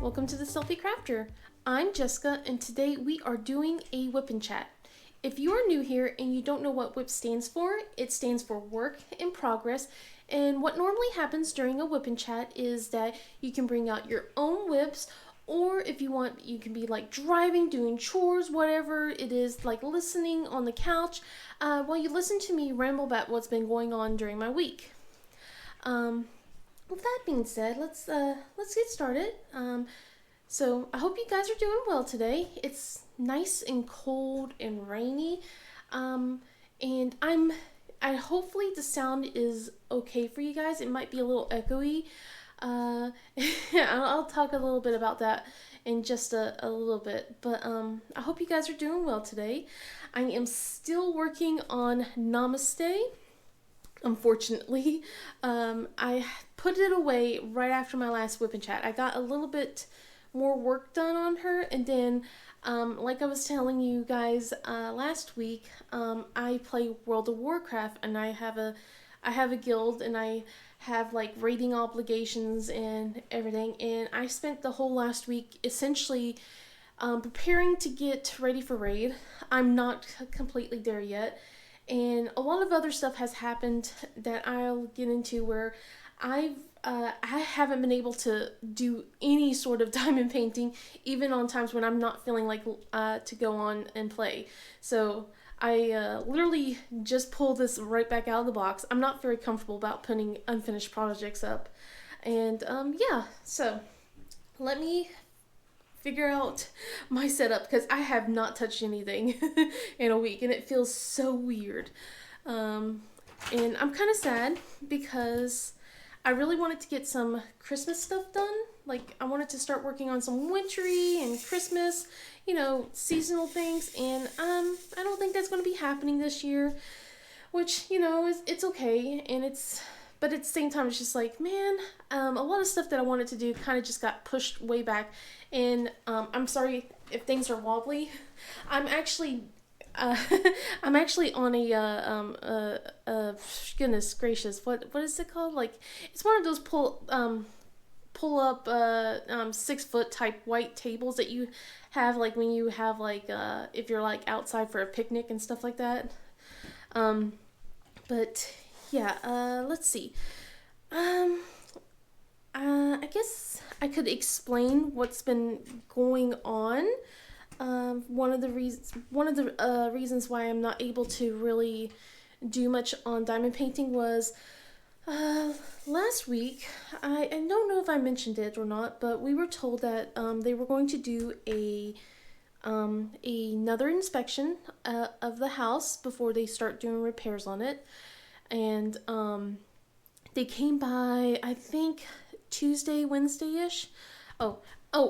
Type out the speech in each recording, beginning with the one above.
Welcome to the Selfie Crafter. I'm Jessica, and today we are doing a Wip Chat. If you are new here and you don't know what Wip stands for, it stands for Work in Progress. And what normally happens during a Wip Chat is that you can bring out your own whips, or if you want, you can be like driving, doing chores, whatever it is, like listening on the couch while you listen to me ramble about what's been going on during my week. With that being said, let's get started. So I hope you guys are doing well today. It's nice and cold and rainy, and I hopefully the sound is okay for you guys. It might be a little echoey. I'll talk a little bit about that in just a little bit, but I hope you guys are doing well today. I am still working on Namaste. Unfortunately, I put it away right after my last Whip and Chat. I got a little bit more work done on her, and then, like I was telling you guys last week, I play World of Warcraft, and I have a guild, and I have like raiding obligations and everything. And I spent the whole last week essentially preparing to get ready for raid. I'm not completely there yet. And a lot of other stuff has happened that I'll get into where I haven't been able to do any sort of diamond painting, even on times when I'm not feeling like to go on and play. So I literally just pulled this right back out of the box. I'm not very comfortable about putting unfinished projects up. And yeah, so let me figure out my setup because I have not touched anything in a week and it feels so weird. And I'm kind of sad because I really wanted to get some Christmas stuff done. Like, I wanted to start working on some wintry and Christmas, seasonal things, and I don't think that's going to be happening this year, which, it's okay, but at the same time, it's just like, man, a lot of stuff that I wanted to do kind of just got pushed way back. And I'm sorry if things are wobbly. I'm actually, I'm actually on goodness gracious, what is it called? Like, it's one of those pull up 6 foot type white tables that you have like when you have like if you're like outside for a picnic and stuff like that. But yeah, let's see. I guess I could explain what's been going on. One of the reasons why I'm not able to really do much on diamond painting was last week. I don't know if I mentioned it or not, but we were told that they were going to do another inspection of the house before they start doing repairs on it. And they came by, I think, Tuesday, Wednesday-ish. Oh,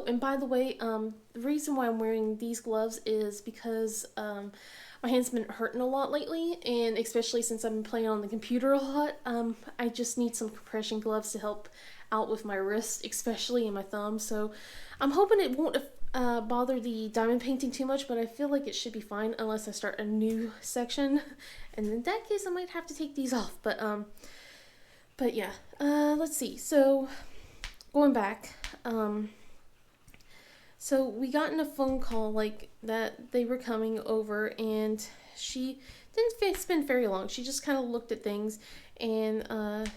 and by the way, the reason why I'm wearing these gloves is because my hand's been hurting a lot lately, and especially since I've been playing on the computer a lot, I just need some compression gloves to help out with my wrist, especially in my thumb. So I'm hoping it won't bother the diamond painting too much, but I feel like it should be fine unless I start a new section, and in that case I might have to take these off. But yeah, let's see. So going back, so we got in a phone call like that they were coming over, and she didn't spend very long. She just kind of looked at things and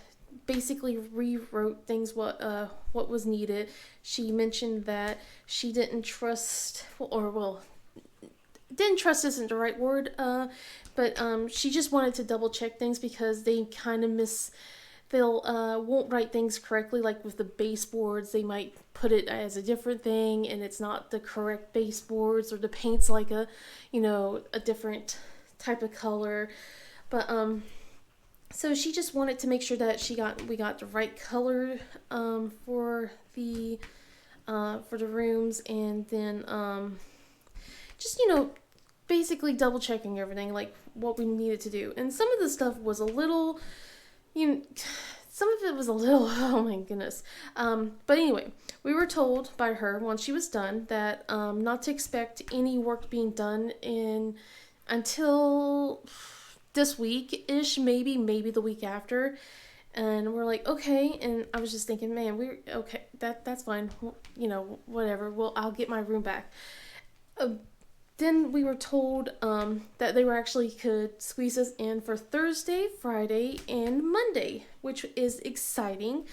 basically rewrote things what was needed. She mentioned that she didn't trust, or well, didn't trust isn't the right word, but she just wanted to double check things because they kind of they'll won't write things correctly. Like with the baseboards, they might put it as a different thing and it's not the correct baseboards, or the paint's like a different type of color. But so she just wanted to make sure that we got the right color for the rooms, and then just basically double checking everything, like what we needed to do. And some of the stuff was a little, some of it was a little, oh my goodness. But anyway, we were told by her once she was done that not to expect any work being done until this week-ish, maybe the week after. And we're like, okay. And I was just thinking, man, we're okay. That's fine. Whatever. Well, I'll get my room back. Uh, then we were told that they were actually could squeeze us in for Thursday, Friday, and Monday, which is exciting.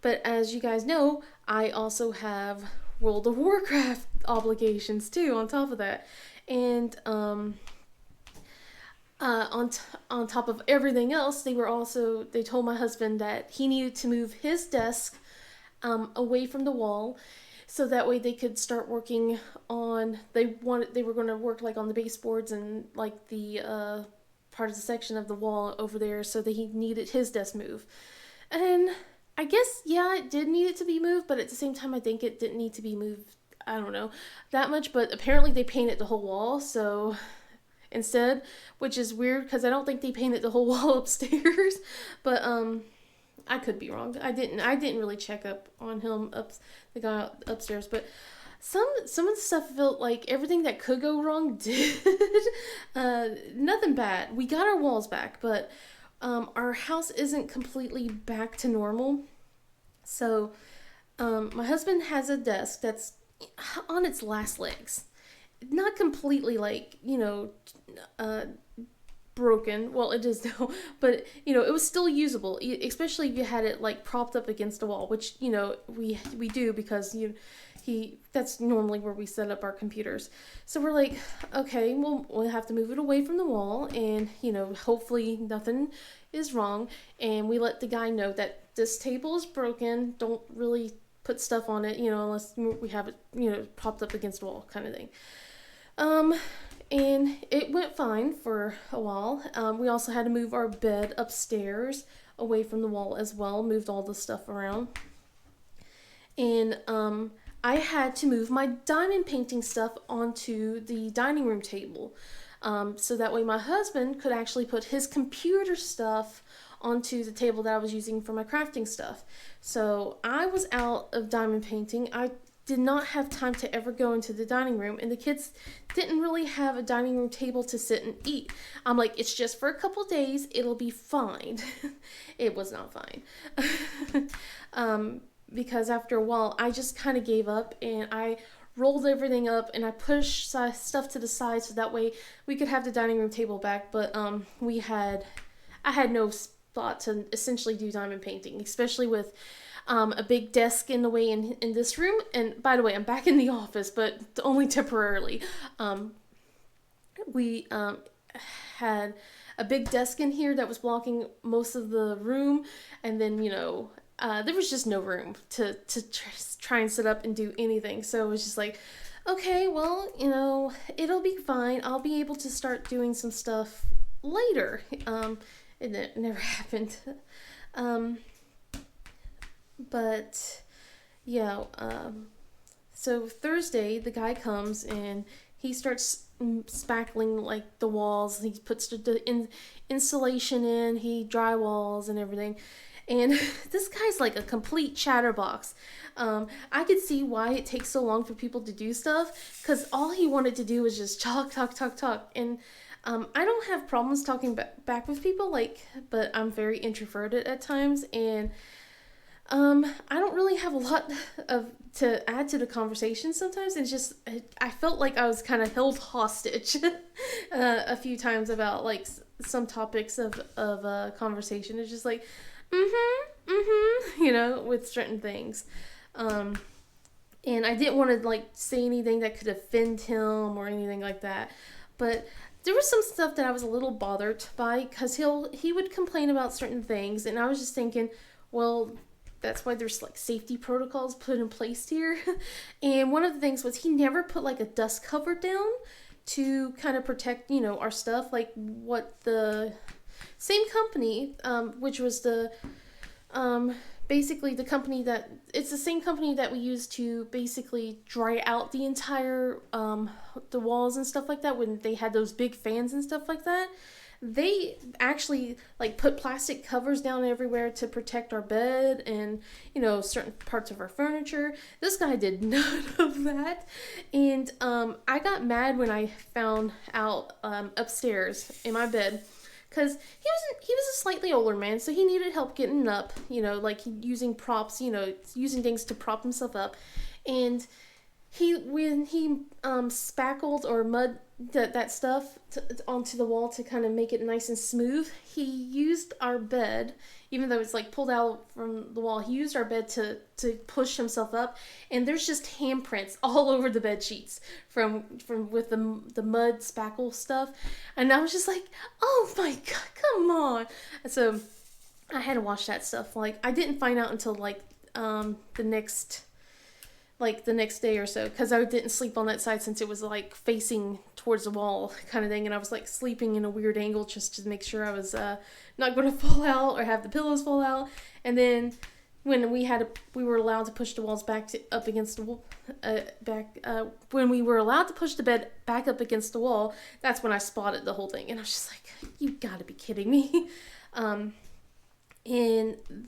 But as you guys know, I also have World of Warcraft obligations too on top of that. And on top of everything else, they told my husband that he needed to move his desk away from the wall, so that way they could start working on. They were going to work like on the baseboards and like the part of the section of the wall over there, so that he needed his desk moved. And I guess yeah, it did need it to be moved, but at the same time, I think it didn't need to be moved. I don't know that much, but apparently they painted the whole wall, so instead, which is weird because I don't think they painted the whole wall upstairs. But I could be wrong. I didn't really check up on the guy upstairs. But some of the stuff felt like everything that could go wrong did. Nothing bad. We got our walls back, but our house isn't completely back to normal. So my husband has a desk that's on its last legs, not completely like broken. Well, it is now, but it was still usable, especially if you had it like propped up against a wall, which we do because that's normally where we set up our computers. So we're like, okay, well, we'll have to move it away from the wall, and hopefully nothing is wrong. And we let the guy know that this table is broken. Don't really put stuff on it, unless we have it, propped up against a wall, kind of thing. And it went fine for a while. We also had to move our bed upstairs away from the wall as well, moved all the stuff around. And I had to move my diamond painting stuff onto the dining room table. So that way my husband could actually put his computer stuff onto the table that I was using for my crafting stuff. So I was out of diamond painting. I did not have time to ever go into the dining room, and the kids didn't really have a dining room table to sit and eat. I'm like, it's just for a couple days, it'll be fine. It was not fine. Because after a while, I just kind of gave up, and I rolled everything up, and I pushed stuff to the side so that way we could have the dining room table back. But I had no spot to essentially do diamond painting, especially with a big desk in the way in this room. And by the way, I'm back in the office, but only temporarily. We had a big desk in here that was blocking most of the room, and then there was just no room to try and sit up and do anything. So it was just like, okay, well, it'll be fine. I'll be able to start doing some stuff later. And it never happened. But yeah, so Thursday the guy comes and he starts spackling like the walls. He puts the insulation in, he drywalls and everything. And this guy's like a complete chatterbox. I could see why it takes so long for people to do stuff, because all he wanted to do was just talk. And I don't have problems talking back with people, but I'm very introverted at times, and I don't really have a lot to add to the conversation sometimes. It's just, I felt like I was kind of held hostage a few times about like some topics of conversation. It's just like, with certain things. And I didn't want to like say anything that could offend him or anything like that. But there was some stuff that I was a little bothered by, because he would complain about certain things, and I was just thinking, well, that's why there's like safety protocols put in place here. And one of the things was he never put like a dust cover down to kind of protect, our stuff. Like what the same company, which was the basically the company it's the same company that we use to basically dry out the entire the walls and stuff like that when they had those big fans and stuff like that. They actually like put plastic covers down everywhere to protect our bed and certain parts of our furniture. This guy did none of that, and I got mad when I found out upstairs in my bed, because he was a slightly older man, so he needed help getting up, like using props, using things to prop himself up. And when he spackled or mud that stuff onto the wall to kind of make it nice and smooth, he used our bed, even though it's like pulled out from the wall. He used our bed to push himself up, and there's just handprints all over the bed sheets from with the mud spackle stuff. And I was just like, oh my god, come on. So I had to wash that stuff. Like, I didn't find out until the next day or so, because I didn't sleep on that side since it was like facing towards the wall kind of thing, and I was like sleeping in a weird angle just to make sure I was not going to fall out or have the pillows fall out. And then when we were allowed to push the walls up against the wall, when we were allowed to push the bed back up against the wall, that's when I spotted the whole thing, and I was just like, you gotta be kidding me. And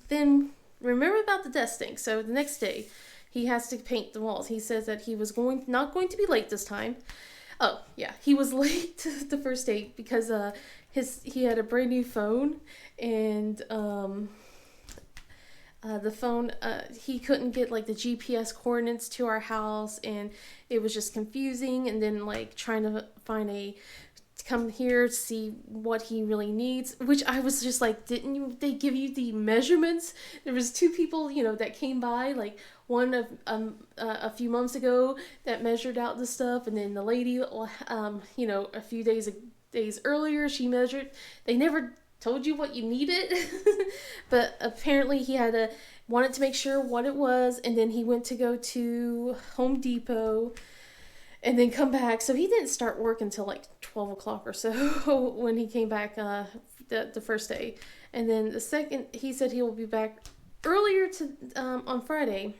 then remember about the desk thing. So the next day, he has to paint the walls. He says that he was not going to be late this time. Oh, yeah. He was late the first day because he had a brand new phone, and the phone, he couldn't get like the GPS coordinates to our house, and it was just confusing. And then like trying to come here to see what he really needs, which I was just like, didn't they give you the measurements? There was two people, that came by, like one of a few months ago that measured out the stuff, and then the lady, a few days earlier, she measured. They never told you what you needed, but apparently he wanted to make sure what it was, and then he went to go to Home Depot and then come back. So he didn't start work until like 12 o'clock or so when he came back the first day. And then the second, he said he will be back earlier on Friday.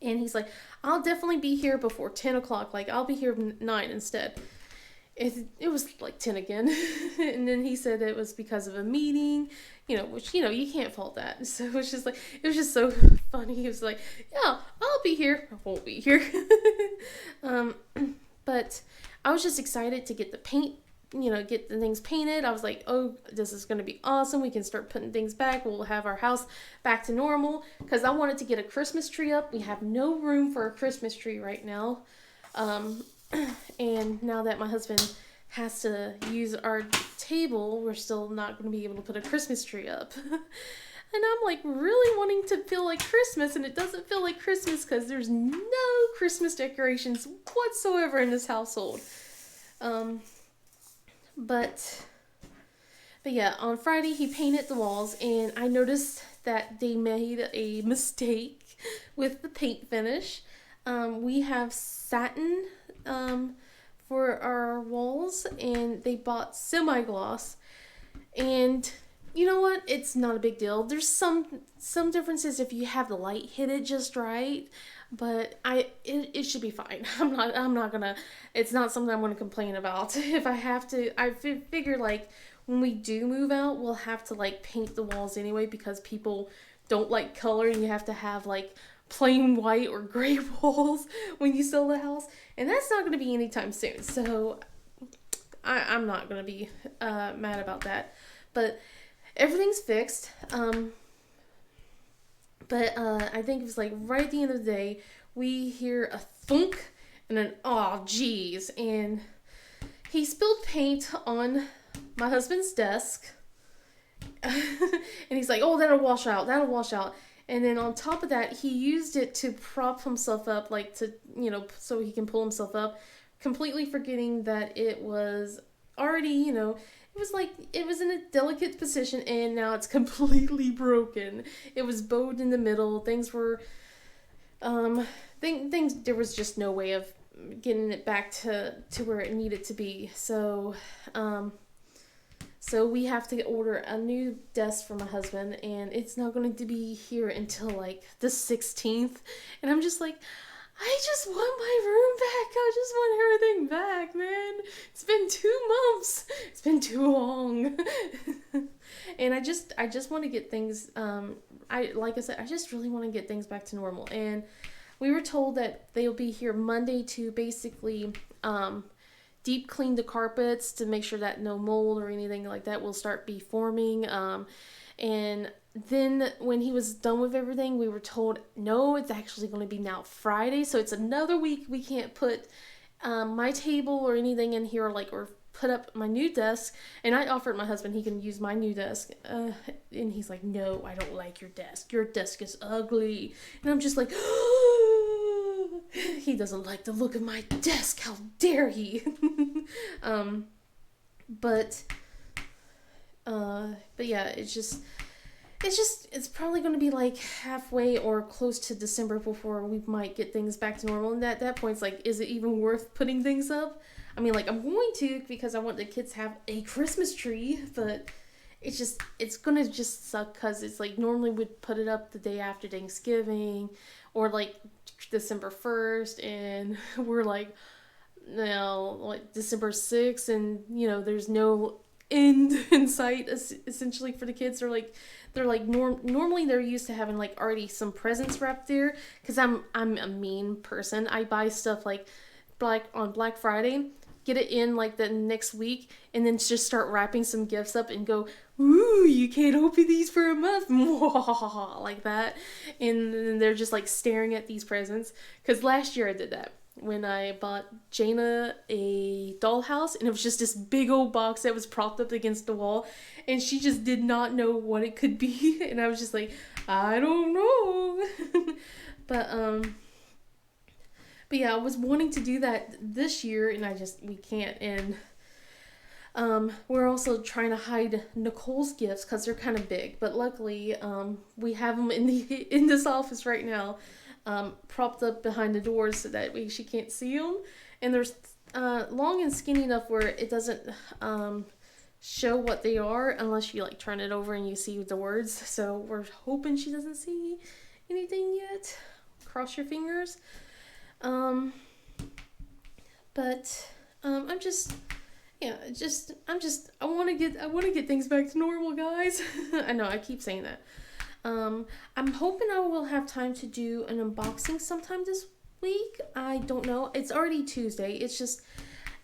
And he's like, I'll definitely be here before 10 o'clock. Like, I'll be here 9 instead. It was like 10 again. And then he said it was because of a meeting, which, you can't fault that. So it was just so funny. He was like, yeah, I'll be here. I won't be here. But I was just excited to get the paint, get the things painted. I was like, oh, this is going to be awesome. We can start putting things back. We'll have our house back to normal. Because I wanted to get a Christmas tree up. We have no room for a Christmas tree right now. And now that my husband has to use our table, we're still not going to be able to put a Christmas tree up. And I'm like really wanting to feel like Christmas, and it doesn't feel like Christmas because there's no Christmas decorations whatsoever in this household. But yeah, on Friday he painted the walls, and I noticed that they made a mistake with the paint finish. We have satin for our walls, and they bought semi-gloss, and you know what? It's not a big deal. There's some differences if you have the light hit it just right, but it should be fine. I'm not gonna. It's not something I'm gonna complain about. If I have to, I figure like when we do move out, we'll have to like paint the walls anyway because people don't like color, and you have to have like plain white or gray walls when you sell the house, and that's not gonna be anytime soon. So I'm not gonna be mad about that, but. Everything's fixed, but I think it was like right at the end of the day, we hear a thunk and an oh geez, and he spilled paint on my husband's desk, and he's like, oh, that'll wash out, and then on top of that, he used it to prop himself up, like to, so he can pull himself up, completely forgetting that it was already, it was in a delicate position, and now it's completely broken. It was bowed in the middle. Things were, there was just no way of getting it back to where it needed to be. So we have to order a new desk for my husband, and it's not going to be here until like the 16th. And I'm just like, I just want my room back. I just want everything back, man. It's been 2 months. It's been too long. And I just want to get things, like I said, I just really want to get things back to normal. And we were told that they'll be here Monday to basically deep clean the carpets to make sure that no mold or anything like that will start be forming. And then when he was done with everything, we were told, no, it's actually going to be now Friday. So it's another week we can't put my table or anything in here, like, or put up my new desk. And I offered my husband he can use my new desk. And he's like, no, I don't like your desk. Your desk is ugly. And I'm just like, he doesn't like the look of my desk. How dare he? But yeah, it's probably going to be like halfway or close to December before we might get things back to normal. And at that point, it's like, is it even worth putting things up? I mean, like, I'm going to because I want the kids to have a Christmas tree, but it's going to just suck because it's like normally we'd put it up the day after Thanksgiving or like December 1st, and we're like, now, like December 6th, and there's no end in sight essentially for the kids. Normally they're used to having like already some presents wrapped there, because I'm a mean person. I buy stuff like on Black Friday, get it in like the next week, and then just start wrapping some gifts up and go, ooh, you can't open these for a month, like that. And then they're just like staring at these presents, because last year I did that when I bought Jaina a dollhouse, and it was just this big old box that was propped up against the wall, and she just did not know what it could be, and I was just like, I don't know. But yeah, I was wanting to do that this year, and we can't. And we're also trying to hide Nicole's gifts because they're kind of big, but luckily we have them in this office right now, propped up behind the doors so that way she can't see them. And they're long and skinny enough where it doesn't show what they are unless you like turn it over and you see the words. So we're hoping she doesn't see anything yet. Cross your fingers. I want to get things back to normal, guys. I know I keep saying that. I'm hoping I will have time to do an unboxing sometime this week. I don't know. It's already Tuesday. It's just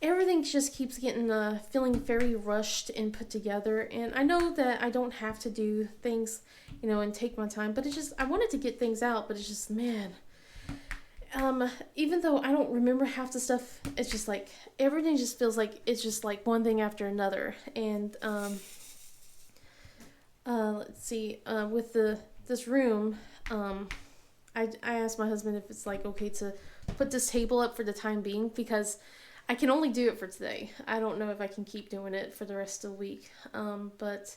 everything just keeps getting feeling very rushed and put together. And I know that I don't have to do things, and take my time. But I wanted to get things out. But it's just, man. Even though I don't remember half the stuff, it's just like everything just feels like it's just like one thing after another. And let's see, with this room, I asked my husband if it's like okay to put this table up for the time being, because I can only do it for today. I don't know if I can keep doing it for the rest of the week. But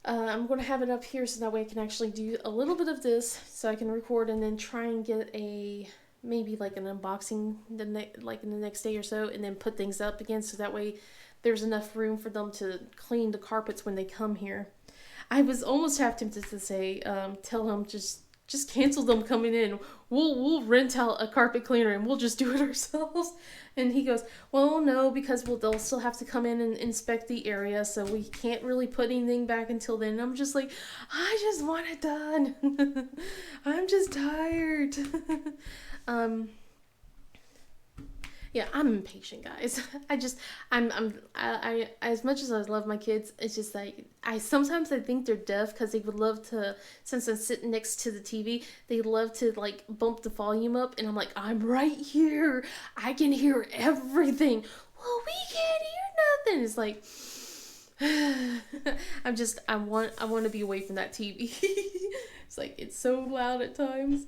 I'm going to have it up here so that way I can actually do a little bit of this so I can record and then try and get maybe like an unboxing in the next day or so, and then put things up again so that way there's enough room for them to clean the carpets when they come here. I was almost half tempted to say, tell them just cancel them coming in. We'll rent out a carpet cleaner and we'll just do it ourselves. And he goes, well, no, because they'll still have to come in and inspect the area, so we can't really put anything back until then. And I'm just like, I just want it done. I'm just tired. Yeah, I'm impatient, guys. I as much as I love my kids, it's just like, sometimes I think they're deaf because they would love to, since I'm sitting next to the TV, they love to like bump the volume up, and I'm like, I'm right here. I can hear everything. Well, we can't hear nothing. It's like, I want to be away from that TV. It's like, it's so loud at times.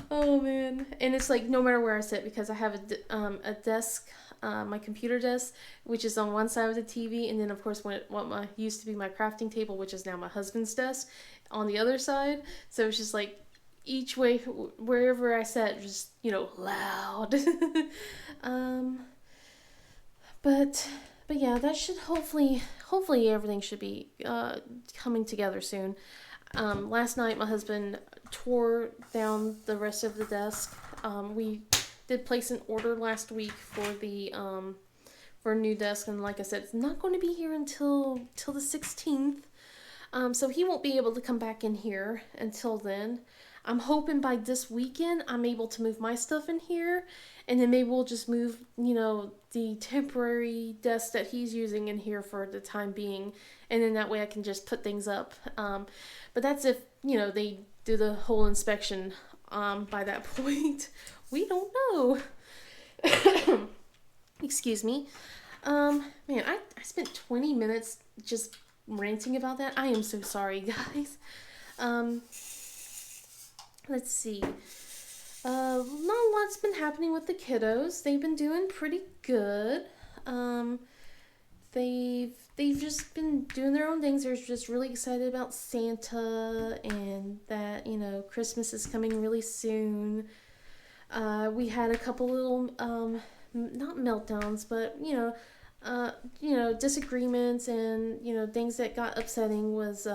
Oh man. And it's like no matter where I sit, because I have a desk, my computer desk, which is on one side of the TV, and then of course what used to be my crafting table, which is now my husband's desk, on the other side. So it's just like each way, wherever I sat, just loud. But yeah, that should hopefully everything should be coming together soon. Last night my husband tore down the rest of the desk. We did place an order last week for a new desk, and like I said, it's not going to be here until the 16th. So he won't be able to come back in here until then. I'm hoping by this weekend I'm able to move my stuff in here, and then maybe we'll just move, the temporary desk that he's using in here for the time being, and then that way I can just put things up. But that's if they do the whole inspection. By that point, we don't know. Excuse me. Man, I spent 20 minutes just ranting about that. I am so sorry, guys. Let's see. Not a lot's been happening with the kiddos. They've been doing pretty good. They've just been doing their own things. They're just really excited about Santa and that Christmas is coming really soon. We had a couple little not meltdowns, but disagreements and things that got upsetting was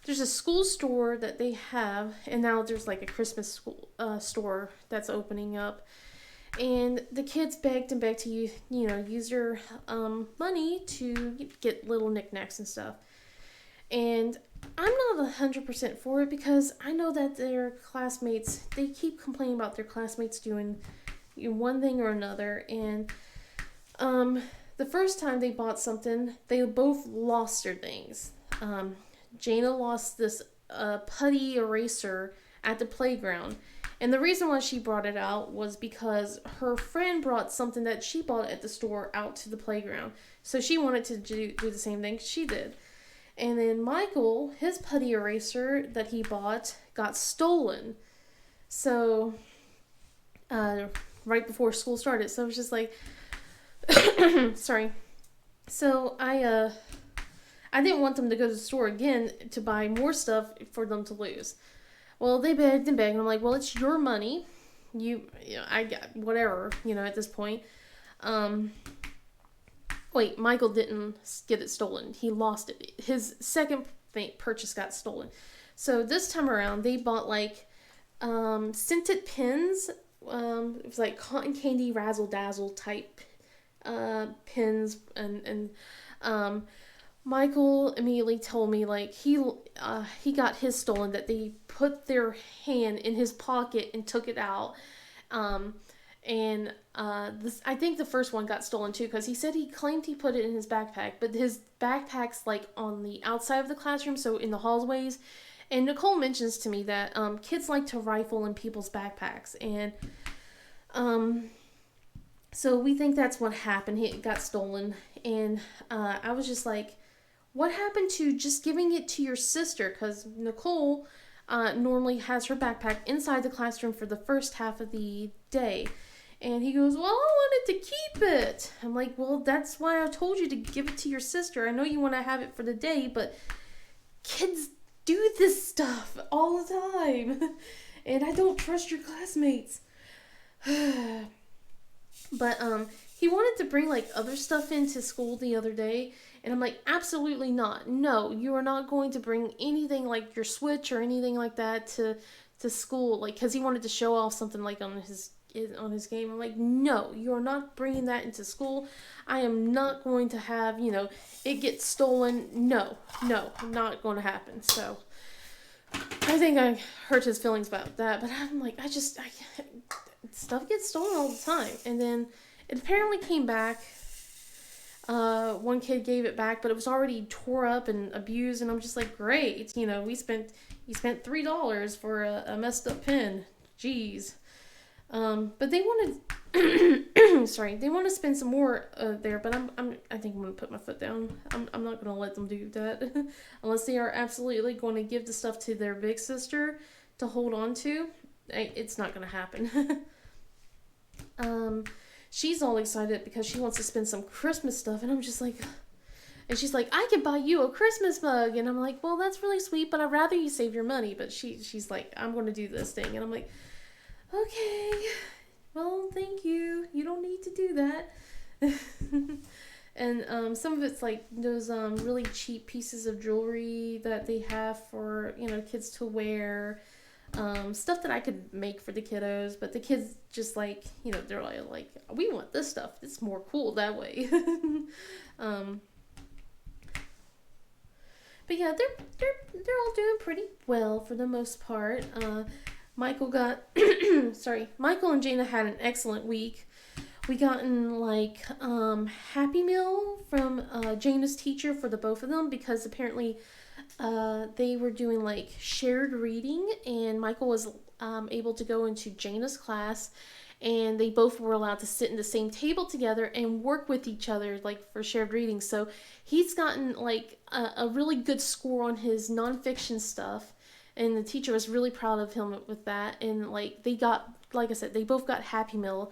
there's a school store that they have, and now there's like a Christmas school store that's opening up. And the kids begged and begged to use their money to get little knickknacks and stuff. And I'm not 100% for it because I know that their classmates, they keep complaining about their classmates doing one thing or another. And the first time they bought something, they both lost their things. Jana lost this putty eraser at the playground. And the reason why she brought it out was because her friend brought something that she bought at the store out to the playground. So she wanted to do the same thing she did. And then Michael, his putty eraser that he bought got stolen. So, right before school started. So it was just like, sorry. So I didn't want them to go to the store again to buy more stuff for them to lose. Well, they begged and begged, and I'm like, well, it's your money. I got whatever, at this point. Wait, Michael didn't get it stolen. He lost it. His second purchase got stolen. So this time around, they bought like scented pins. It was like cotton candy razzle dazzle type pins, and Michael immediately told me like he got his stolen, that they put their hand in his pocket and took it out. I think the first one got stolen too, because he said he claimed he put it in his backpack, but his backpack's like on the outside of the classroom, so in the hallways. And Nicole mentions to me that kids like to rifle in people's backpacks, and so we think that's what happened. It got stolen, and I was just like, what happened to just giving it to your sister? Because Nicole normally has her backpack inside the classroom for the first half of the day. And he goes, well, I wanted to keep it. I'm like, well, that's why I told you to give it to your sister. I know you want to have it for the day, but kids do this stuff all the time. And I don't trust your classmates. But he wanted to bring like other stuff into school the other day, and I'm like, absolutely not. No, you are not going to bring anything like your Switch or anything like that to school, like, because he wanted to show off something like on his game. I'm like, no, you are not bringing that into school. I am not going to have it get stolen. No, not going to happen. So I think I hurt his feelings about that, but I'm like, stuff gets stolen all the time. And then it apparently came back. One kid gave it back, but it was already tore up and abused, and I'm just like, great, you spent $3 for a messed up pen. Jeez. But they wanted they want to spend some more there, but I think I'm gonna put my foot down. I'm not gonna let them do that unless they are absolutely going to give the stuff to their big sister to hold on to. It's not gonna happen. She's all excited because she wants to spend some Christmas stuff, and I'm just like, and she's like, I can buy you a Christmas mug, and I'm like, well, that's really sweet, but I'd rather you save your money. But she's like, I'm going to do this thing, and I'm like, okay, well, thank you. You don't need to do that. And some of it's like those really cheap pieces of jewelry that they have for kids to wear. Stuff that I could make for the kiddos, but the kids just like, they're like, we want this stuff. It's more cool that way. But yeah, they're all doing pretty well for the most part. Michael and Jana had an excellent week. We gotten like Happy Meal from Jana's teacher for the both of them because apparently they were doing like shared reading, and Michael was able to go into Jana's class, and they both were allowed to sit in the same table together and work with each other like for shared reading. So he's gotten like a really good score on his nonfiction stuff, and the teacher was really proud of him with that. And like they got, like I said, they both got Happy Meal,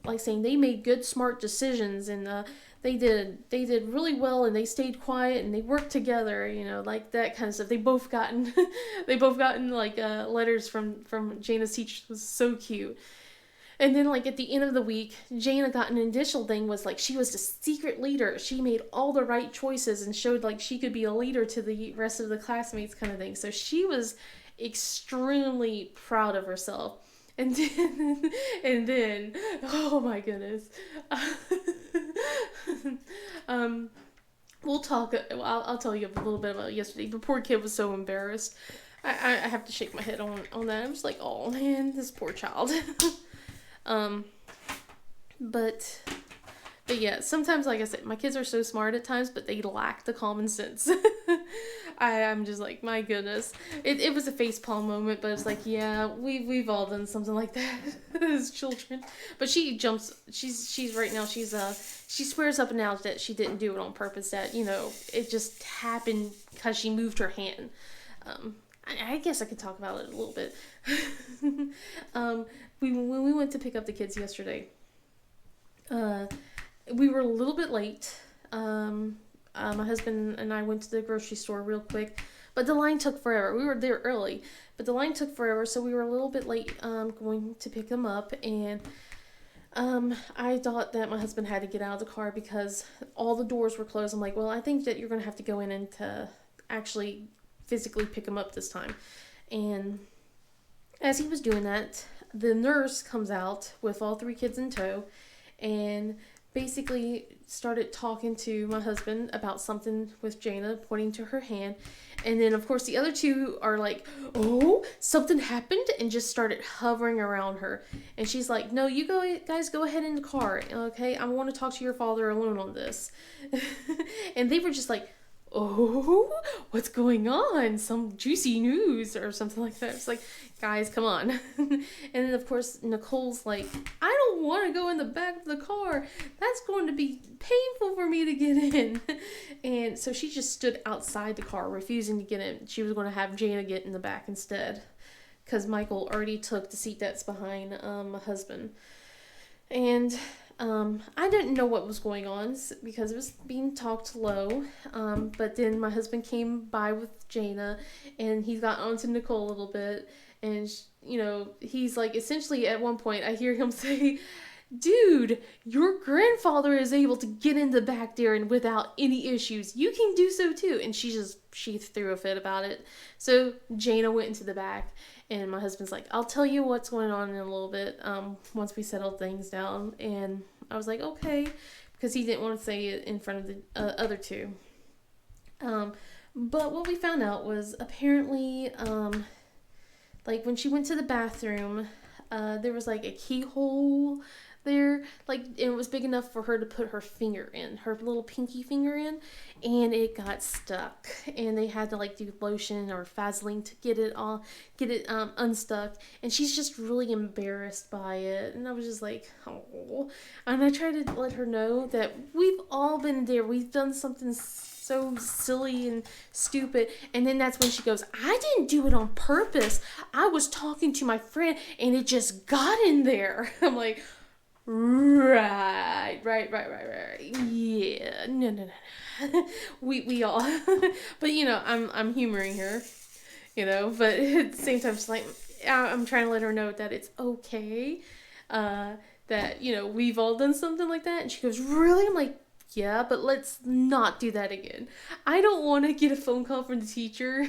like saying they made good smart decisions, and they did really well, and they stayed quiet and they worked together, like that kind of stuff. They both gotten like letters from Jana's teacher. It was so cute. And then like at the end of the week, Jana got an additional thing, was like she was the secret leader. She made all the right choices and showed like she could be a leader to the rest of the classmates, kind of thing. So she was extremely proud of herself. And then, oh my goodness. um, we'll talk. I'll tell you a little bit about yesterday. The poor kid was so embarrassed. I have to shake my head on that. I'm just like, oh man, this poor child. um, but yeah, sometimes, like I said, my kids are so smart at times, but they lack the common sense. I'm just like, my goodness. It was a facepalm moment, but it's like, yeah, we've all done something like that as children. But she's right now, she swears up and down that she didn't do it on purpose, that, it just happened because she moved her hand. I guess I could talk about it a little bit. When we went to pick up the kids yesterday, we were a little bit late. My husband and I went to the grocery store real quick, but the line took forever. We were there early, but the line took forever, so we were a little bit late going to pick them up. And I thought that my husband had to get out of the car because all the doors were closed. I'm like, well, I think that you're going to have to go in and to actually physically pick them up this time. And as he was doing that, the nurse comes out with all three kids in tow and basically started talking to my husband about something with Jana, pointing to her hand. And then, of course, the other two are like, oh, something happened, and just started hovering around her. And she's like, no, you guys go ahead in the car, okay? I want to talk to your father alone on this. And they were just like, oh, what's going on? Some juicy news or something like that. It's like, guys, come on. And then, of course, Nicole's like, I don't want to go in the back of the car. That's going to be painful for me to get in. And so she just stood outside the car, refusing to get in. She was going to have Jana get in the back instead, because Michael already took the seat that's behind my husband. And I didn't know what was going on because it was being talked low. But then my husband came by with Jana, and he got onto Nicole a little bit. And, he's like, essentially at one point, I hear him say, dude, your grandfather is able to get in the back there and without any issues. You can do so too. And she threw a fit about it. So Jana went into the back. And my husband's like, I'll tell you what's going on in a little bit once we settle things down. And I was like, okay, because he didn't want to say it in front of the other two. But what we found out was apparently, like when she went to the bathroom, there was like a keyhole there, like it was big enough for her to put her finger in, her little pinky finger in, and it got stuck, and they had to like do lotion or Vaseline to get it unstuck, and she's just really embarrassed by it. And I was just like, oh. And I tried to let her know that we've all been there, we've done something so silly and stupid. And then that's when she goes, I didn't do it on purpose, I was talking to my friend and it just got in there. I'm like, right. Yeah, no. we all, but I'm humoring her, but at the same time, it's like, I'm trying to let her know that it's okay, that, we've all done something like that. And she goes, really? I'm like, yeah, but let's not do that again. I don't want to get a phone call from the teacher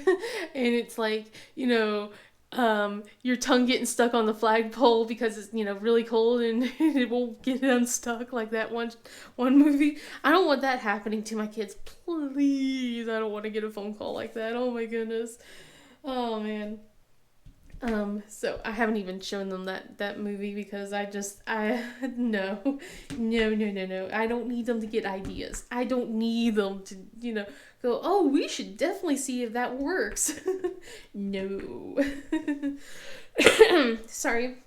and it's like, your tongue getting stuck on the flagpole because it's, really cold and it won't get unstuck like that one movie. I don't want that happening to my kids. Please, I don't want to get a phone call like that. Oh my goodness. Oh man. So I haven't even shown them that movie because I no, no, no, no, no. I don't need them to get ideas. I don't need them to go. Oh, we should definitely see if that works. No. Sorry.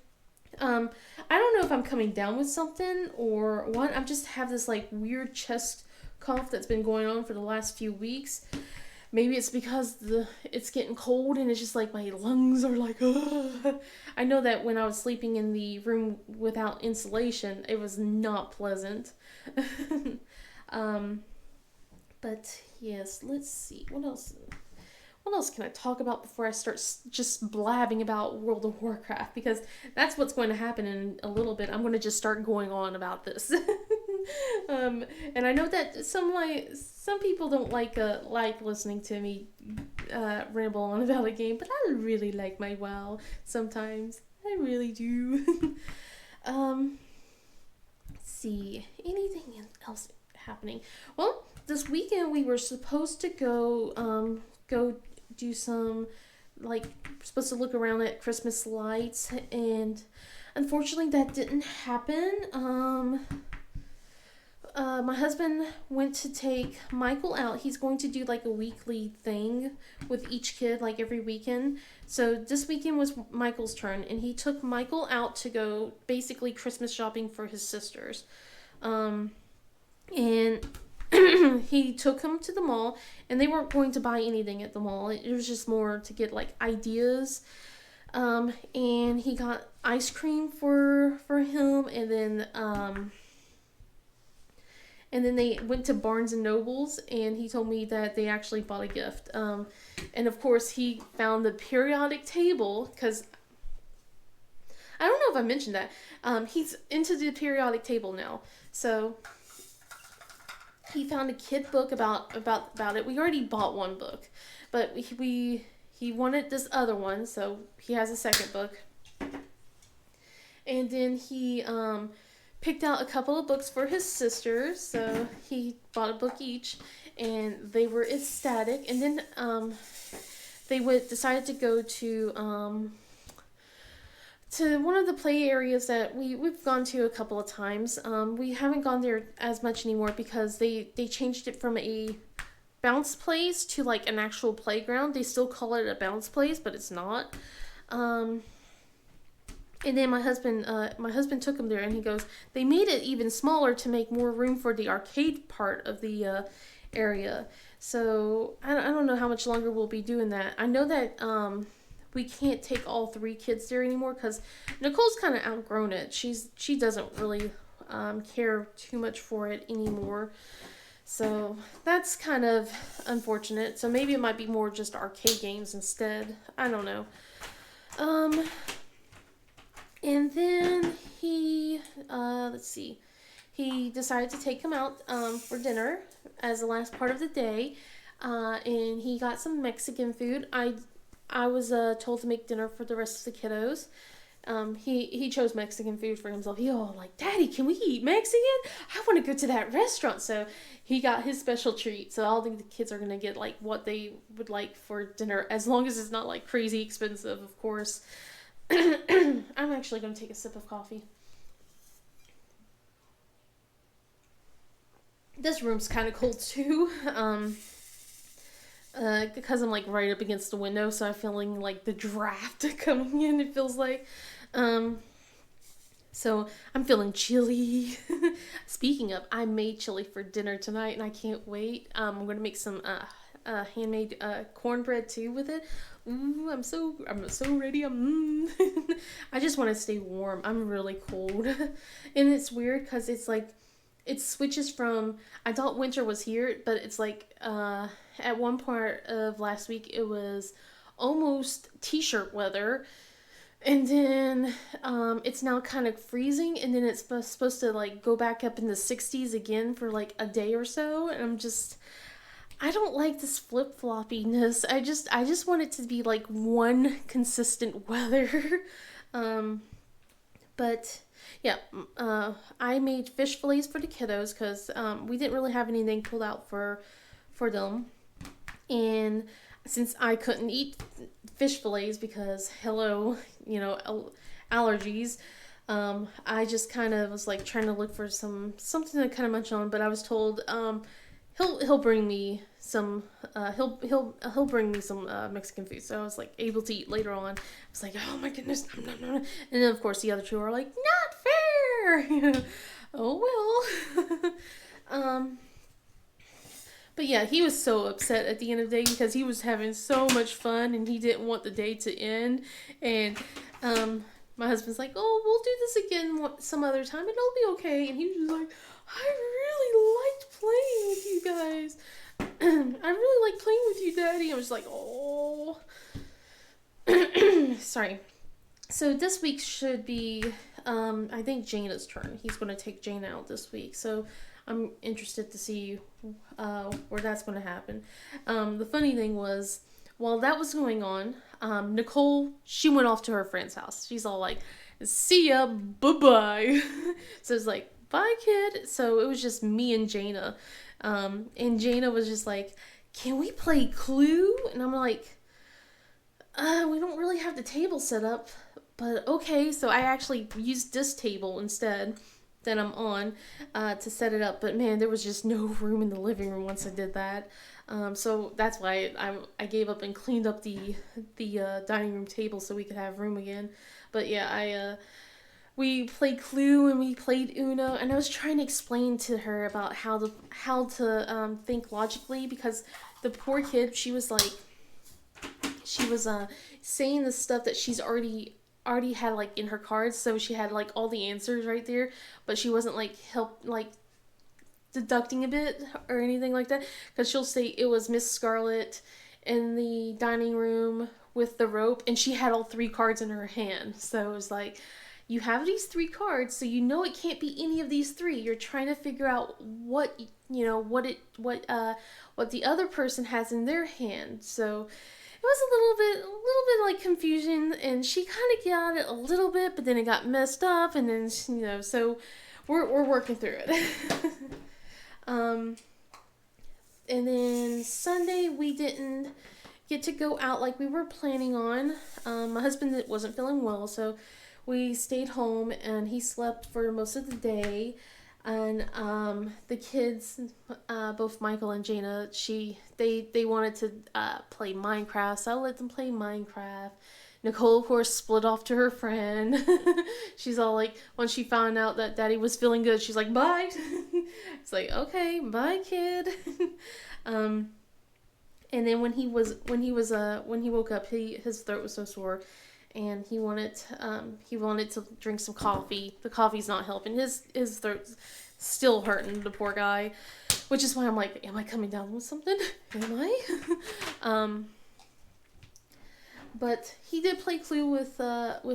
Um, I don't know if I'm coming down with something or what. I just have this like weird chest cough that's been going on for the last few weeks. Maybe it's because it's getting cold and it's just like my lungs are like, ugh. I know that when I was sleeping in the room without insulation, it was not pleasant. um, but yes, let's see. What else? What else can I talk about before I start just blabbing about World of Warcraft? Because that's what's going to happen in a little bit. I'm going to just start going on about this. And I know that some people don't like listening to me ramble on about a game, but I really like my WoW sometimes. I really do. Let's see, anything else happening? Well, this weekend we were supposed to go do some like supposed to look around at Christmas lights, and unfortunately that didn't happen. My husband went to take Michael out. He's going to do like a weekly thing with each kid, like every weekend. So this weekend was Michael's turn, and he took Michael out to go basically Christmas shopping for his sisters. And he took him to the mall, and they weren't going to buy anything at the mall. It was just more to get like ideas. And he got ice cream for him, and then they went to Barnes and Nobles, and he told me that they actually bought a gift. And of course, he found the periodic table, because I don't know if I mentioned that. He's into the periodic table now. So he found a kid book about it. We already bought one book, but he wanted this other one, so he has a second book. And then he picked out a couple of books for his sisters, so he bought a book each, and they were ecstatic. And then they decided to go to one of the play areas that we've gone to a couple of times. We haven't gone there as much anymore because they changed it from a bounce place to like an actual playground. They still call it a bounce place, but it's not. And then my husband took him there, and he goes, they made it even smaller to make more room for the arcade part of the area. So I don't know how much longer we'll be doing that. I know that we can't take all 3 kids there anymore because Nicole's kind of outgrown it. She doesn't really care too much for it anymore. So that's kind of unfortunate. So maybe it might be more just arcade games instead. I don't know. And then he, let's see, he decided to take him out for dinner as the last part of the day, and he got some Mexican food. I was told to make dinner for the rest of the kiddos. He chose Mexican food for himself. He like, Daddy, can we eat Mexican? I want to go to that restaurant. So he got his special treat. So I don't think the kids are going to get like what they would like for dinner, as long as it's not like crazy expensive, of course. I'm actually going to take a sip of coffee. This room's kind of cold too. Because I'm like right up against the window, so I'm feeling like the draft coming in. It feels like, so I'm feeling chilly. Speaking of, I made chili for dinner tonight, and I can't wait. I'm gonna make some handmade cornbread too with it. Ooh, I'm so ready. I just want to stay warm. I'm really cold, and it's weird because it's like it switches from. I thought winter was here, but it's like at one part of last week it was almost t-shirt weather, and then it's now kind of freezing, and then it's supposed to like go back up in the 60s again for like a day or so, and I don't like this flip-floppiness. I just want it to be like one consistent weather. But yeah, I made fish fillets for the kiddos because we didn't really have anything pulled out for them. And since I couldn't eat fish fillets because hello, allergies. I just kind of was like trying to look for something to kind of munch on, but I was told he'll bring me some he'll bring me some Mexican food. So I was like able to eat later on. I was like, oh my goodness, nom, nom, nom. And then of course the other two are like, not fair. Oh well. um, but yeah, he was so upset at the end of the day because he was having so much fun and he didn't want the day to end. And my husband's like, "Oh, we'll do this again some other time and it'll be okay." And he was just like, "I really liked playing with you guys. I really like playing with you, Daddy." I was like, "Oh." Sorry. So this week should be, I think, Jaina's turn. He's going to take Jaina out this week. So I'm interested to see where that's going to happen. The funny thing was, while that was going on, Nicole, she went off to her friend's house. She's all like, "See ya, bye-bye." So it's like, "Bye, kid." So it was just me and Jaina. And Jaina was just like, "Can we play Clue?" And I'm like, we don't really have the table set up, but okay." So I actually used this table instead that I'm on to set it up. But man, there was just no room in the living room once I did that. So that's why I gave up and cleaned up the dining room table so we could have room again. But yeah, we played Clue and we played Uno, and I was trying to explain to her about how to think logically because the poor kid, she was saying the stuff that she's already had like in her cards, so she had like all the answers right there, but she wasn't like deducting a bit or anything like that, because she'll say it was Miss Scarlet in the dining room with the rope, and she had all three cards in her hand. So it was like, you have these three cards, so you know it can't be any of these three. You're trying to figure out what what the other person has in their hand. So it was a little bit like confusion, and she kind of got it a little bit, but then it got messed up, and then so we're working through it. um, and then Sunday we didn't get to go out like we were planning on. My husband wasn't feeling well, so we stayed home, and he slept for most of the day. And the kids, both Michael and Jaina, they wanted to play Minecraft, so I let them play Minecraft. Nicole, of course, split off to her friend. She's all like, when she found out that Daddy was feeling good, she's like, "Bye." It's like, okay, bye, kid. um, and then when he woke up, his throat was so sore, and he wanted to drink some coffee. The coffee's not helping. His throat's still hurting, the poor guy, which is why I'm like, am I coming down with something? Am I? But he did play Clue with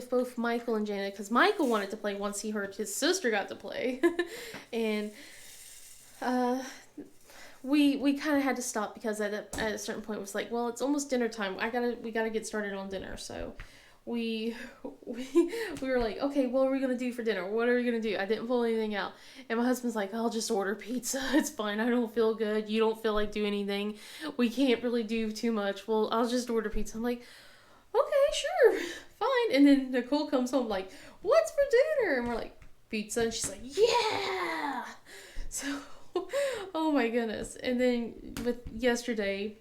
both Michael and Janet, because Michael wanted to play once he heard his sister got to play, and we kind of had to stop because at a certain point it was like, well, it's almost dinner time. We gotta get started on dinner. So we were like, okay, what are we gonna do for dinner? What are we gonna do? I didn't pull anything out, and my husband's like, I'll just order pizza. It's fine. I don't feel good. You don't feel like doing anything. We can't really do too much. Well, I'll just order pizza. I'm like, okay, sure, fine. And then Nicole comes home like, what's for dinner? And we're like, pizza. And she's like, yeah. So, oh my goodness. And then with yesterday,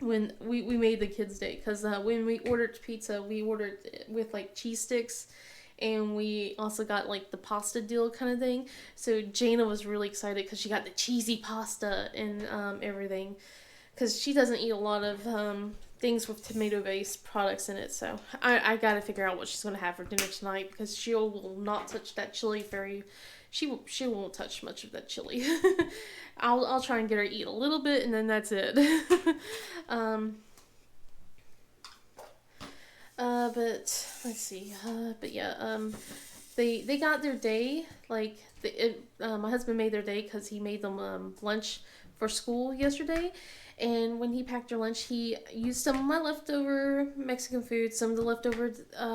when we made the kids' day, because when we ordered pizza, we ordered it with like cheese sticks, and we also got like the pasta deal kind of thing. So Jaina was really excited because she got the cheesy pasta and everything, because she doesn't eat a lot of things with tomato-based products in it. So I got to figure out what she's going to have for dinner tonight, because she will not touch that chili very... She won't touch much of that chili. I'll try and get her to eat a little bit, and then that's it. But let's see. But yeah, they got their day. Like, my husband made their day because he made them lunch for school yesterday. And when he packed their lunch, he used some of my leftover Mexican food, some of the leftover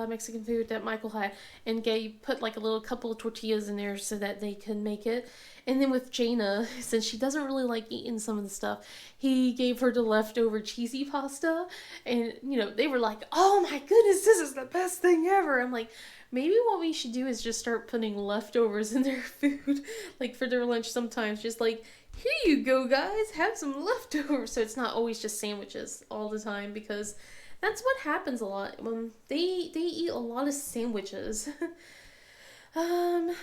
Mexican food that Michael had, and put like a little couple of tortillas in there so that they could make it. And then with Jaina, since she doesn't really like eating some of the stuff, he gave her the leftover cheesy pasta. And, they were like, oh my goodness, this is the best thing ever. I'm like, maybe what we should do is just start putting leftovers in their food, like for their lunch sometimes. Just like, here you go, guys, have some leftovers. So it's not always just sandwiches all the time, because that's what happens a lot. They eat a lot of sandwiches. I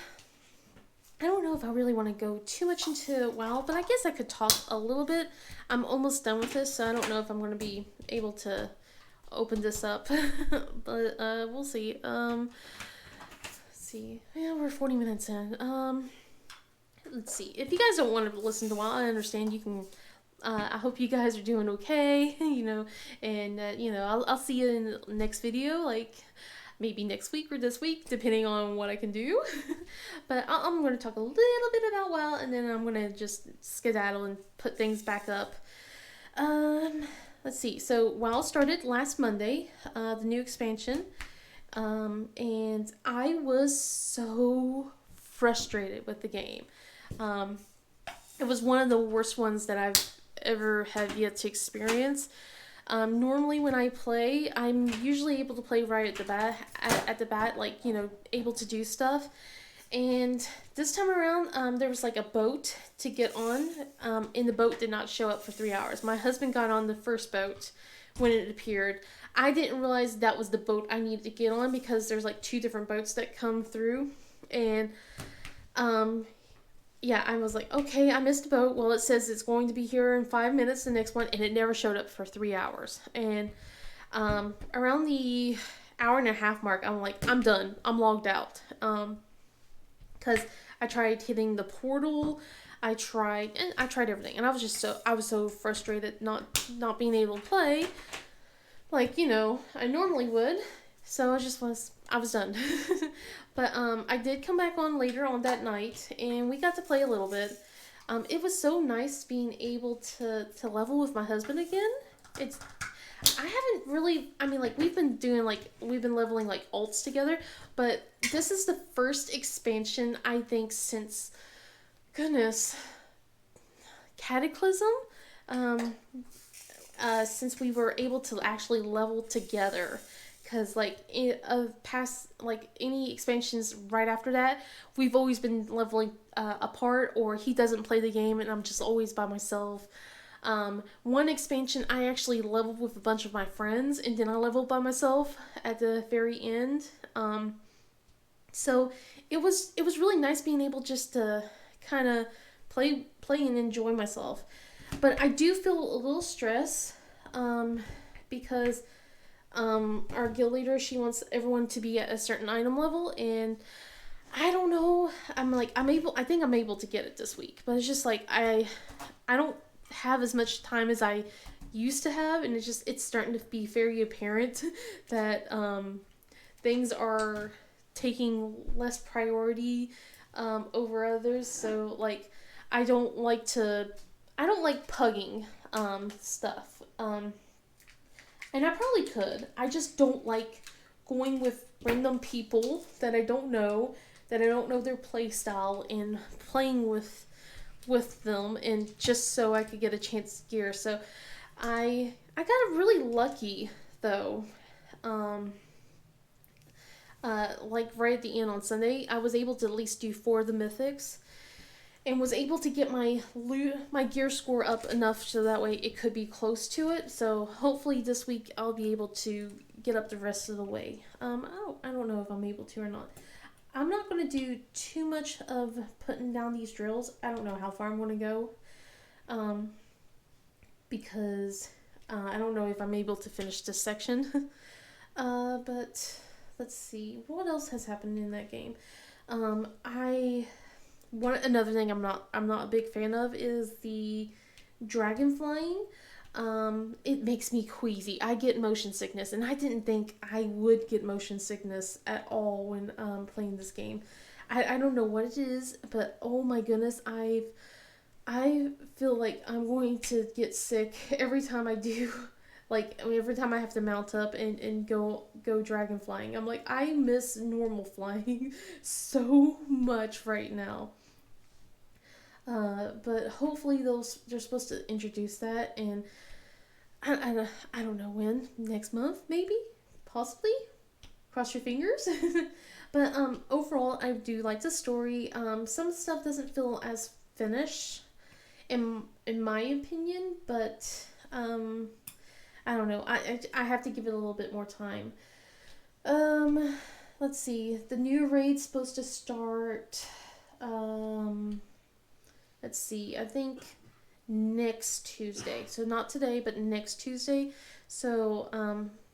don't know if I really want to go too much into WoW, but I guess I could talk a little bit. I'm almost done with this, so I don't know if I'm going to be able to open this up, but we'll see. Let's see. Yeah, we're 40 minutes in. Let's see. If you guys don't want to listen to WoW, I understand. You can. I hope you guys are doing okay. And I'll see you in the next video. Like, maybe next week or this week, depending on what I can do. But I'm going to talk a little bit about WoW, and then I'm going to just skedaddle and put things back up. Let's see. So WoW started last Monday, the new expansion, and I was so frustrated with the game. It was one of the worst ones that I've ever had yet to experience. Normally when I play, I'm usually able to play right at the bat, like, able to do stuff. And this time around, there was like a boat to get on, and the boat did not show up for 3 hours. My husband got on the first boat when it appeared. I didn't realize that was the boat I needed to get on, because there's like 2 different boats that come through. And, yeah, I was like, okay, I missed the boat. Well, it says it's going to be here in 5 minutes, the next one, and it never showed up for 3 hours. And around the hour and a half mark, I'm like, I'm done. I'm logged out. Because I tried hitting the portal. I tried everything, and I was so frustrated not being able to play, like, I normally would. So I was done. But I did come back on later on that night, and we got to play a little bit. It was so nice being able to level with my husband again. I haven't really, we've been leveling like alts together, but this is the first expansion, I think, since, goodness, Cataclysm, since we were able to actually level together. Because, past, any expansions right after that, we've always been leveling apart, or he doesn't play the game and I'm just always by myself. One expansion, I actually leveled with a bunch of my friends, and then I leveled by myself at the very end. So it was really nice being able just to kind of play and enjoy myself. But I do feel a little stress, because our guild leader, she wants everyone to be at a certain item level, and I don't know. I think I'm able to get it this week, but it's just like I don't have as much time as I used to have, and it's starting to be very apparent that things are taking less priority over others. So I don't like pugging stuff. And I probably could. I just don't like going with random people that I don't know their play style, and playing with them, and just so I could get a chance to gear. So I got really lucky though. Right at the end on Sunday, I was able to at least do 4 of the mythics, and was able to get my gear score up enough so that way it could be close to it. So hopefully this week I'll be able to get up the rest of the way. I don't know if I'm able to or not. I'm not going to do too much of putting down these drills. I don't know how far I'm going to go, because I don't know if I'm able to finish this section. But let's see, what else has happened in that game. Another thing I'm not a big fan of is the dragon flying. It makes me queasy. I get motion sickness, and I didn't think I would get motion sickness at all when playing this game. I don't know what it is, but oh my goodness, I feel like I'm going to get sick every time I do. Like, I mean, every time I have to mount up and go dragon flying, I'm like, I miss normal flying so much right now. But hopefully they're supposed to introduce that, and I don't know when, next month maybe, possibly. Cross your fingers. But overall, I do like the story. Some stuff doesn't feel as finished in my opinion, but I don't know. I have to give it a little bit more time. Um, let's see. The new raid's supposed to start. Um, let's see. I think next Tuesday. So not today, but next Tuesday. So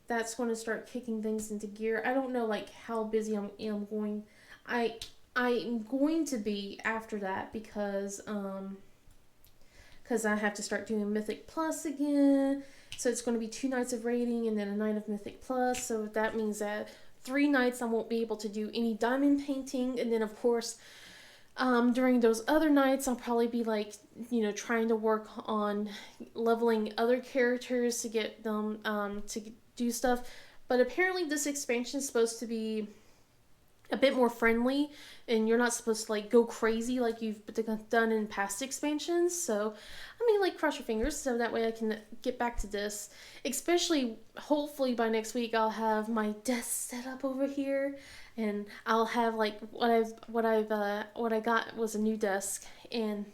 that's going to start kicking things into gear. I don't know like how busy am going. I I'm going to be after that because I have to start doing Mythic Plus again. So it's going to be 2 nights of raiding and then a night of Mythic Plus. So that means that 3 nights I won't be able to do any diamond painting, and then of course during those other nights, I'll probably be like, trying to work on leveling other characters to get them to do stuff. But apparently, this expansion is supposed to be a bit more friendly, and you're not supposed to like go crazy like you've done in past expansions. So I mean, like, cross your fingers so that way I can get back to this. Especially hopefully by next week I'll have my desk set up over here, and I'll have like what I got was a new desk, and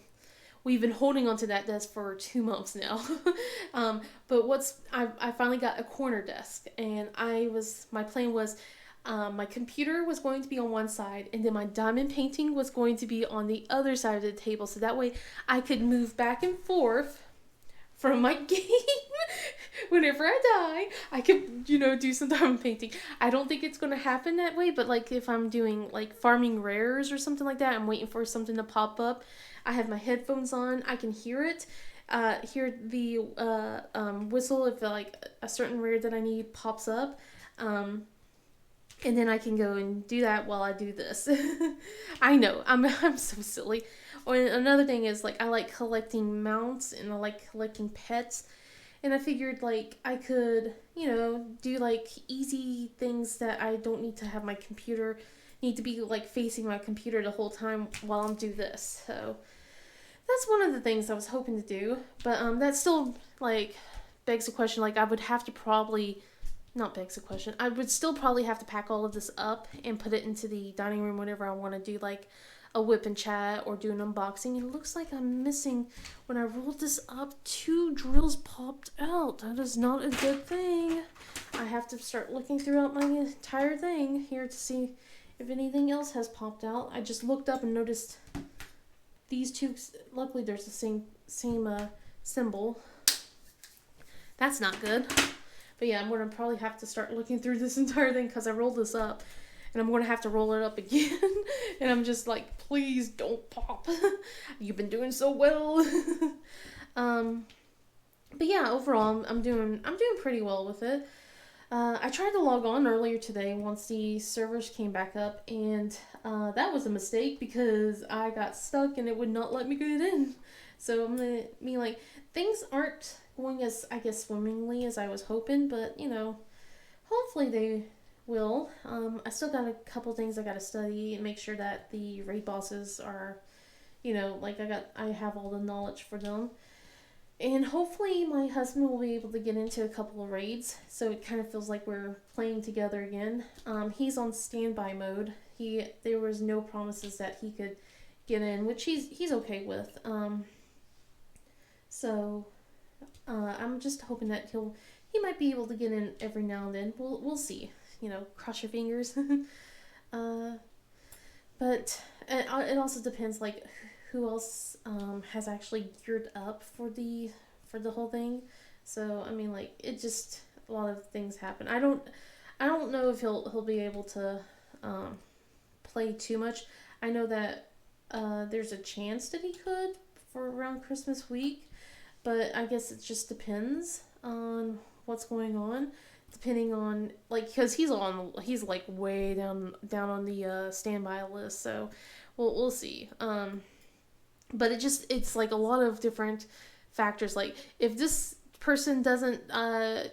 we've been holding onto that desk for 2 months now. But I finally got a corner desk, and my plan was my computer was going to be on one side, and then my diamond painting was going to be on the other side of the table, so that way I could move back and forth from my game. Whenever I die, I could, do some diamond painting. I don't think it's going to happen that way, but like if I'm doing like farming rares or something like that, I'm waiting for something to pop up. I have my headphones on, I can hear it. Hear the whistle if like a certain rare that I need pops up. And then I can go and do that while I do this. I know, I'm so silly. Or another thing is like I like collecting mounts and I like collecting pets. And I figured like I could, do like easy things that I don't need to have my computer need to be like facing my computer the whole time while I'm do this. So that's one of the things I was hoping to do. But that still like begs the question, like I would have to probably not begs the question. I would still probably have to pack all of this up and put it into the dining room whenever I want to do like a whip and chat or do an unboxing. It looks like I'm missing, when I rolled this up, 2 drills popped out. That is not a good thing. I have to start looking throughout my entire thing here to see if anything else has popped out. I just looked up and noticed these 2. Luckily there's the same symbol. That's not good. But yeah, I'm going to probably have to start looking through this entire thing because I rolled this up. And I'm going to have to roll it up again. And I'm just like, please don't pop. You've been doing so well. But yeah, overall, I'm doing pretty well with it. I tried to log on earlier today once the servers came back up. And that was a mistake because I got stuck and it would not let me get in. So I'm going to be like, things aren't going as, I guess, swimmingly as I was hoping, but hopefully they will. I still got a couple things I got to study and make sure that the raid bosses are, like I have all the knowledge for them. And hopefully my husband will be able to get into a couple of raids, so it kind of feels like we're playing together again. He's on standby mode. There was no promises that he could get in, which he's okay with. So I'm just hoping that he might be able to get in every now and then. We'll see. Cross your fingers. But it also depends like who else has actually geared up for the whole thing. So I mean, like, it just, a lot of things happen. I don't know if he'll be able to play too much. I know that there's a chance that he could for around Christmas week, but I guess it just depends on what's going on. depending on like because he's like way down on the standby list. So we'll see. But it's like a lot of different factors. Like if this person doesn't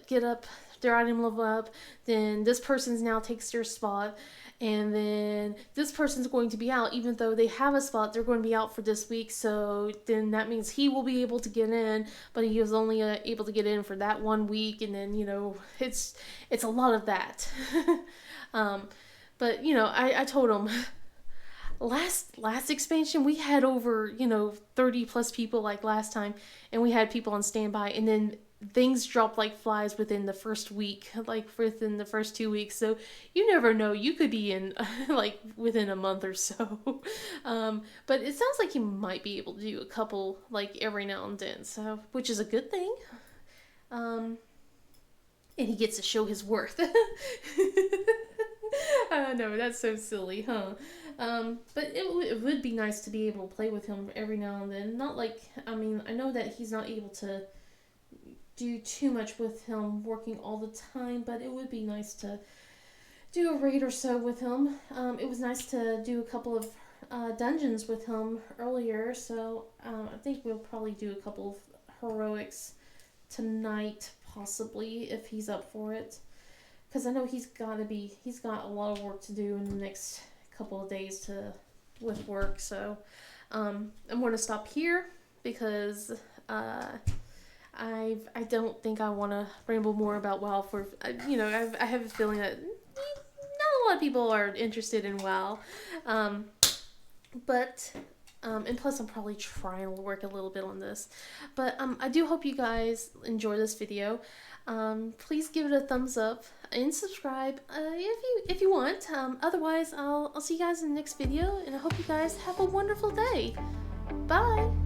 get up their item level up, then this person's now takes their spot, and then this person's going to be out even though they have a spot. They're going to be out for this week, so then that means he will be able to get in, but he was only able to get in for that 1 week, and then it's a lot of that. But I told him last expansion we had over 30 plus people like last time, and we had people on standby, and then things dropped like flies within the first week, like within the first 2 weeks. So you never know, you could be in like within a month or so. But it sounds like he might be able to do a couple like every now and then, so which is a good thing. And he gets to show his worth. No, that's so silly, huh? But it would be nice to be able to play with him every now and then. Not like, I mean, I know that he's not able to do too much with him working all the time, but it would be nice to do a raid or so with him. It was nice to do a couple of dungeons with him earlier, so I think we'll probably do a couple of heroics tonight, possibly, if he's up for it. Because I know he's got a lot of work to do in the next couple of days with work. So I'm going to stop here because I don't think I want to ramble more about WoW for, I have a feeling that not a lot of people are interested in WoW. But and plus I'm probably trying to work a little bit on this. But I do hope you guys enjoy this video. Please give it a thumbs up and subscribe if you want. Otherwise, I'll see you guys in the next video, and I hope you guys have a wonderful day. Bye!